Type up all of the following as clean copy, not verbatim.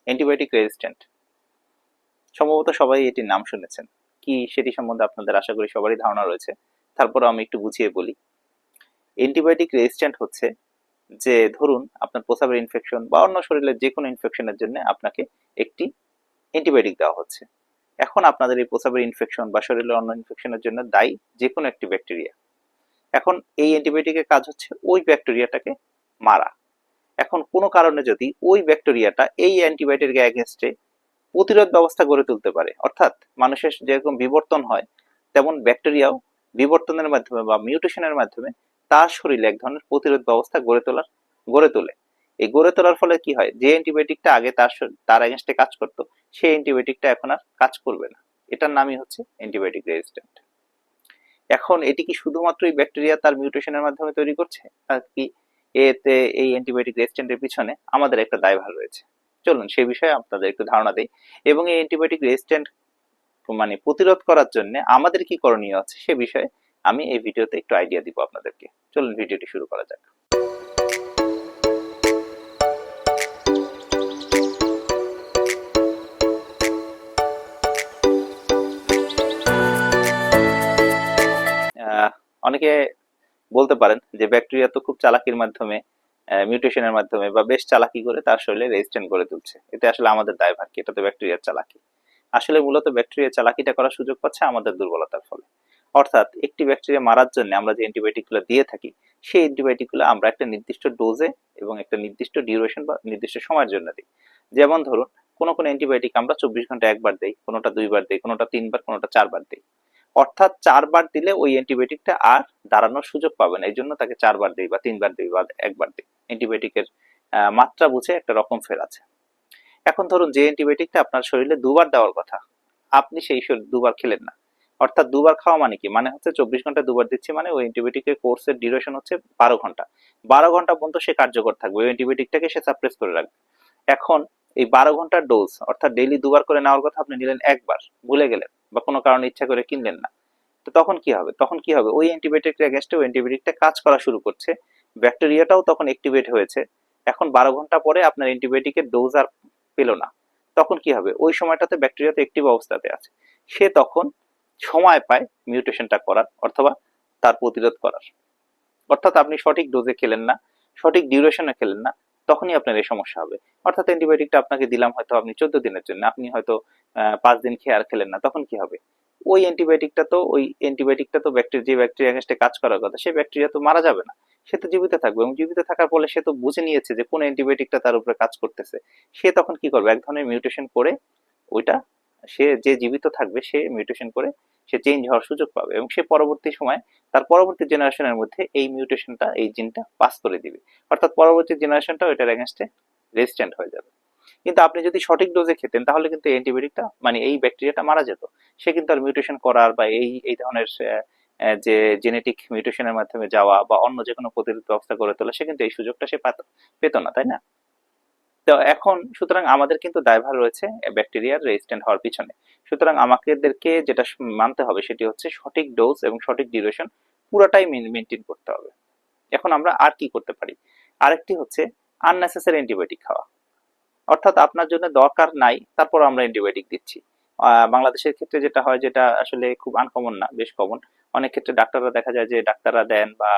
Antibiotic resistant, সম্ভবত সবাই এটির নাম শুনেছেন। কি সেটি সম্বন্ধে আপনাদের আশা করি সবারই ধারণা রয়েছে, তারপরও আমি একটু বুঝিয়ে বলি। অ্যান্টিবায়োটিক রেজিস্ট্যান্ট হচ্ছে যে ধরুন আপনার প্রস্রাবের ইনফেকশন বা অন্য শরীরের যে কোনো ইনফেকশনের জন্য আপনাকে একটি অ্যান্টিবায়োটিক দেওয়া হচ্ছে। এখন আপনাদের এই প্রস্রাবের ইনফেকশন বা শরীরের অন্য ইনফেকশনের জন্য দায়ী যে কোনো একটি ব্যাকটেরিয়া। এখন এই অ্যান্টিবায়োটিকের কাজ হচ্ছে ওই ব্যাকটেরিয়াটাকে মারা। এখন কোনো কারণে যদি ওই ব্যাকটেরিয়াটা এই অ্যান্টিবায়োটিকের এগেনস্টে প্রতিরোধ ব্যবস্থা গড়ে তুলতে পারে, অর্থাৎ মানুষের যেরকম বিবর্তন হয় তেমন ব্যাকটেরিয়াও বিবর্তনের মাধ্যমে বা মিউটেশনের মাধ্যমে তার শরীরে এক ধরনের প্রতিরোধ ব্যবস্থা গড়ে তোলে। এই গড়ে তোলার ফলে কি হয়, যে অ্যান্টিবায়োটিকটা আগে তার এগেনস্টে কাজ করতো সেই অ্যান্টিবায়োটিকটা এখন আর কাজ করবে না। এটার নামই হচ্ছে অ্যান্টিবায়োটিক রেজিস্ট্যান্ট। এখন এটি কি শুধুমাত্র এই ব্যাকটেরিয়া তার মিউটেশনের মাধ্যমে তৈরি করছে, নাকি এতে এই অ্যান্টিবায়োটিক রেজিস্ট্যান্টের পিছনে আমাদের একটা দায়ভার রয়েছে? চলুন সে বিষয়ে আপনাদের একটু ধারণা দেই। এবং এই অ্যান্টিবায়োটিক রেজিস্ট্যান্ট মানে প্রতিরোধ করার জন্য আমাদের কি করণীয় আছে সে বিষয়ে আমি এই ভিডিওতে একটু আইডিয়া দিব আপনাদেরকে। চলুন ভিডিওটি শুরু করা যাক। অনেকে বলতে পারেন যে ব্যাকটেরিয়া তো খুব চালাকির মাধ্যমে মিউটেশনের মাধ্যমে বা বেশ চালাকি করে তার শরীরে রেজিস্ট্যান্ট করে তুলছে, এতে আসলে আমাদের দায়ভার কি? এটা তো ব্যাকটেরিয়ার চালাকি। আসলে মূলত ব্যাকটেরিয়া চালাকিটা করার সুযোগ পাচ্ছে আমাদের দুর্বলতার ফলে। অর্থাৎ একটি ব্যাকটেরিয়া মারার জন্য আমরা যে অ্যান্টিবায়োটিকগুলো দিয়ে থাকি সেই অ্যান্টিবায়োটিকগুলো আমরা একটা নির্দিষ্ট ডোজে এবং একটা নির্দিষ্ট ডিউরেশন বা নির্দিষ্ট সময়ের জন্য দিই। যেমন ধরুন কোনো কোনো অ্যান্টিবায়োটিক আমরা 24 ঘন্টা একবার দিই, কোনোটা 2 বার দিই, কোনোটা 3 বার, কোনোটা 4 বার দিই। অর্থাৎ 4 বার দিলে ওই অ্যান্টিবায়োটিকটা আর দাঁড়ানোর সুযোগ পাবে না, এই জন্য তাকে 4 বার দিই বা 3 বার দিই বা 1 বার দিই। অ্যান্টিবায়োটিকের মাত্রা বুঝে একটা রকম ফের আছে। এখন ধরুন যে অ্যান্টিবায়োটিকটা আপনার শরীরে 2 বার দেওয়ার কথা, আপনি সেই 2 বার খেলেন না। অর্থাৎ 2 বার খাওয়া মানে কি? মানে হচ্ছে 24 ঘন্টা 2 বার দিচ্ছি, মানে ওই অ্যান্টিবায়োটিকের কোর্সের ডিউরেশন হচ্ছে 12 ঘন্টা। 12 ঘন্টা পর্যন্ত সে কার্যকর থাকবে, ওই অ্যান্টিবায়োটিকটাকে সে সাপ্রেস করে রাখবে। এখন এই 12 ঘন্টার ডোজ অর্থাৎ ডেইলি 2 বার করে নেওয়ার কথা আপনি নিলেন 1 বার, ভুলে গেলেন বা কোনো কারণে ইচ্ছা করে কিনলেন না। তো তখন কি হবে? ওই অ্যান্টিবায়োটিকের এগেইনস্টে ওই অ্যান্টিবায়োটিকটা কাজ করা শুরু করছে, ব্যাকটেরিয়াটাও তখন অ্যাক্টিভেট হয়েছে। এখন 12 ঘন্টা পরে আপনার অ্যান্টিবায়োটিকের ডোজ আর পেল না। তখন কি হবে? ওই সময়টাতে ব্যাকটেরিয়া তো অ্যাক্টিভ অবস্থাতে আছে, সে তখন সময় পায় মিউটেশনটা করার অথবা তার প্রতিরোধ করার। অর্থাৎ আপনি সঠিক ডোজে খেলেন না, সঠিক ডিউরেশনে খেলেন না, তখনই আপনার এই সমস্যা হবে। অর্থাৎ অ্যান্টিবায়োটিকটা আপনাকে দিলাম হয়তো আপনি 14 দিনের জন্য, আপনি হয়তো 5 দিন খেয়ে আর খেলেন না, তখন কি হবে? ওই অ্যান্টিবায়োটিকটা তো যে ব্যাকটেরিয়া এগেনস্টে কাজ করার কথা সেই ব্যাকটেরিয়া তো মারা যাবে না, সে তো জীবিত থাকবে। এবং জীবিত থাকার ফলে সে তো বুঝে নিয়েছে যে কোন অ্যান্টিবায়োটিকটা তার উপরে কাজ করতেছে। সে তখন কি করবে? এক ধরনের মিউটেশন করে ওইটা, সে যে জীবিত থাকবে সে মিউটেশন করে সে চেঞ্জ হওয়ার সুযোগ পাবে এবং সে পরবর্তী সময় তার পরবর্তী জেনারেশনের মধ্যে এই মিউটেশনটা এই জিনটা পাস করে দিবে। অর্থাৎ পরবর্তী জেনারেশনটা ওইটার এগেনস্টে রেজিস্ট্যান্ট হয়ে যাবে। কিন্তু আপনি যদি সঠিক ডোজে খেতেন তাহলে কিন্তু অ্যান্টিবায়োটিকটা মানে এই ব্যাকটেরিয়াটা মারা যেত। সে কিন্তু আর মিউটেশন করার বা এই ধরনের যে জেনেটিক মিউটেশনের মাধ্যমে যাওয়া বা অন্য যে কোনো প্রতিরোধ ব্যবস্থা গড়ে তোলা, সে কিন্তু এই সুযোগটা সে পেত না, তাই না? তো এখন সুতরাং আমাদের কিন্তু দায়ভার রয়েছে ব্যাকটেরিয়ার রেজিস্ট্যান্ট হওয়ার পিছনে। সুতরাং আমাদেরকে যেটা মানতে হবে সেটি হচ্ছে সঠিক ডোজ এবং সঠিক ডিউরেশন পুরোটাই মেনটেন করতে হবে। এখন আমরা আর কি করতে পারি? আরেকটি হচ্ছে আননেসেসারি অ্যান্টিবায়োটিক খাওয়া। অর্থাৎ আপনার জন্য দরকার নাই তারপর আমরা অ্যান্টিবায়োটিক দিচ্ছি। বাংলাদেশের ক্ষেত্রে যেটা হয়, যেটা আসলে খুব আনকমন না, বেশ কমন। অনেক ক্ষেত্রে ডাক্তাররা দেখা যায় যে ডাক্তাররা দেন, বা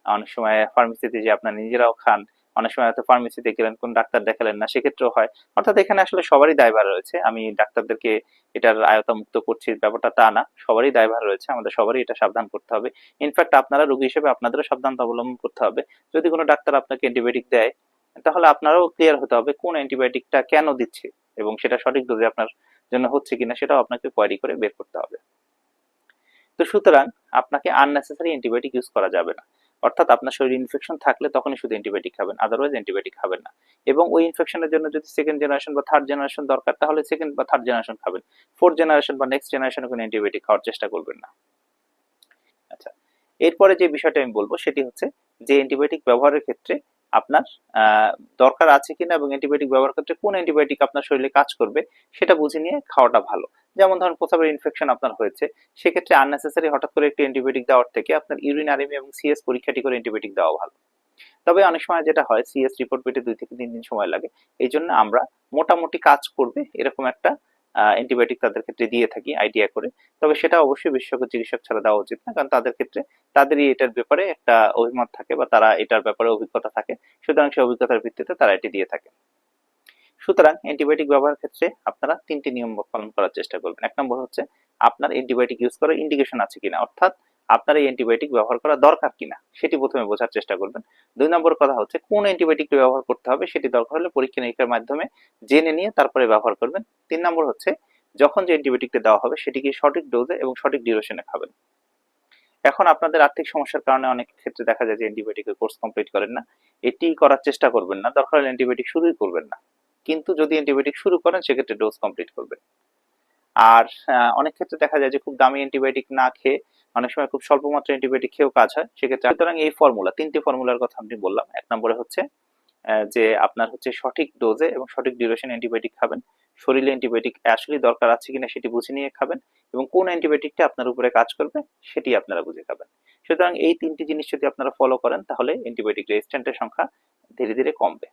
অনেক সময় ফার্মেসিতে যে আপনারা নিজেরাও খান। অনেক সময় হয়তো ফার্মেসিতে গেলেন, কোন ডাক্তার দেখালেন না, সেক্ষেত্রেও হয়। অর্থাৎ এখানে আসলে সবারই দায়ভার রয়েছে। আমি ডাক্তারদেরকে এটার আয়তামুক্ত করছি ব্যাপারটা তা না, সবারই দায়ভার রয়েছে, আমাদের সবারই এটা সাবধান করতে হবে। ইনফ্যাক্ট আপনারা রোগী হিসেবে আপনাদেরও সাবধানতা অবলম্বন করতে হবে। যদি কোনো ডাক্তার আপনাকে অ্যান্টিবায়োটিক দেয় তাহলে আপনারও ক্লিয়ার হতে হবে কোন অ্যান্টিবায়োটিকটা কেন দিচ্ছে এবং সেটা সঠিক ডোজে আপনার জন্য হচ্ছে কিনা সেটাও আপনাকে কোয়ারি করে বের করতে হবে। তো সুতরাং আপনাকে আননেসেসারি অ্যান্টিবায়োটিক ইউজ করা যাবে না। অর্থাৎ আপনার শরীরে ইনফেকশন থাকলে তখনই শুধু অ্যান্টিবায়োটিক খাবেন, আদারওয়াইজ অ্যান্টিবায়োটিক খাবেন না। এবং ওই ইনফেকশনের জন্য যদি সেকেন্ড জেনারেশন বা থার্ড জেনারেশন দরকার তাহলে সেকেন্ড বা থার্ড জেনারেশন খাবেন, ফোর্থ জেনারেশন বা নেক্সট জেনারেশনে কোনো অ্যান্টিবায়োটিক খাওয়ার চেষ্টা করবেন না। আচ্ছা, এরপরে যে বিষয়টা আমি বলবো সেটি হচ্ছে যে অ্যান্টিবায়োটিক ব্যবহারের ক্ষেত্রে আপনার দরকার আছে কিনা এবং অ্যান্টিবায়োটিক ব্যবহার ক্ষেত্রে কোন অ্যান্টিবায়োটিক আপনার শরীরে কাজ করবে সেটা বুঝে নিয়ে খাওয়াটা ভালো। যেমন ধরুন প্রস্রাবের ইনফেকশন আপনার হয়েছে, সেক্ষেত্রে আননেসেসারি হঠাৎ করে একটি অ্যান্টিবায়োটিক দেওয়ার থেকে আপনার ইউরিন আরিমি এবং সিএস পরীক্ষাটি করে অ্যান্টিবায়োটিক দেওয়া ভালো। তবে অনেক সময় যেটা হয় সিএস রিপোর্ট পেতে 2 থেকে 3 দিন সময় লাগে। এই জন্য আমরা মোটামুটি কাজ করবে এরকম একটা অ্যান্টিবায়োটিক তাদের ক্ষেত্রে দিয়ে থাকি আইডিয়া করে। তবে সেটা অবশ্যই বিশেষজ্ঞ চিকিৎসক ছাড়া দেওয়া উচিত না, কারণ তাদের ক্ষেত্রে তাদেরই এটার ব্যাপারে একটা অভিমত থাকে বা তারা এটার ব্যাপারে অভিজ্ঞতা থাকে, সুতরাং সেই অভিজ্ঞতার ভিত্তিতে তারা এটি দিয়ে থাকে। সুতরাং অ্যান্টিবায়োটিক ব্যবহারের ক্ষেত্রে আপনারা 3টি নিয়ম পালন করার চেষ্টা করবেন। 1 নম্বর হচ্ছে আপনার অ্যান্টিবায়োটিক ইউজ করার ইন্ডিকেশন আছে কিনা, অর্থাৎ আপনার এই অ্যান্টিবায়োটিক ব্যবহার করা দরকার কিনা সেটি প্রথমে বোঝার চেষ্টা করবেন। 2 নম্বর কথা হচ্ছে কোন অ্যান্টিবায়োটিকটি ব্যবহার করতে হবে সেটি দরকার হলে পরীক্ষা নিরীক্ষার মাধ্যমে জেনে নিয়ে তারপরে ব্যবহার করবেন। 3 নম্বর হচ্ছে যখন যে অ্যান্টিবায়োটিকটি দেওয়া হবে সেটিকে সঠিক ডোজে এবং সঠিক ডিউরেশনে খাবেন। এখন আপনাদের আর্থিক সমস্যার কারণে অনেক ক্ষেত্রে দেখা যায় যে অ্যান্টিবায়োটিকের কোর্স কমপ্লিট করেন না, এটি করার চেষ্টা করবেন না, দরকার হলে অ্যান্টিবায়োটিক শুরুই করবেন না। কিন্তু যদি অ্যান্টিবায়োটিক শুরু করেন সেক্ষেত্রে ডোজ কমপ্লিট করবেন। আর অনেক ক্ষেত্রে দেখা যায় যে খুব দামি অ্যান্টিবায়োটিক না খেয়ে অনেক সময় খুব স্বল্প মাত্রার অ্যান্টিবায়োটিক খেয়েও কাজ হয়, সেক্ষেত্রে সুতরাং এই ফর্মুলা 3টি ফর্মুলার কথা আমি বললাম। 1 নম্বরে হচ্ছে যে আপনার হচ্ছে সঠিক ডোজে এবং সঠিক ডিউরেশন অ্যান্টিবায়োটিক খাবেন, শরীরে অ্যান্টিবায়োটিক আসলে দরকার আছে কিনা সেটি বুঝে নিয়ে খাবেন, এবং কোন অ্যান্টিবায়োটিকটা আপনার উপরে কাজ করবে সেটি আপনারা বুঝে খাবেন। সুতরাং এই 3টি জিনিস যদি আপনারা ফলো করেন তাহলে অ্যান্টিবায়োটিক রেজিস্ট্যান্টের সংখ্যা ধীরে ধীরে কমবে।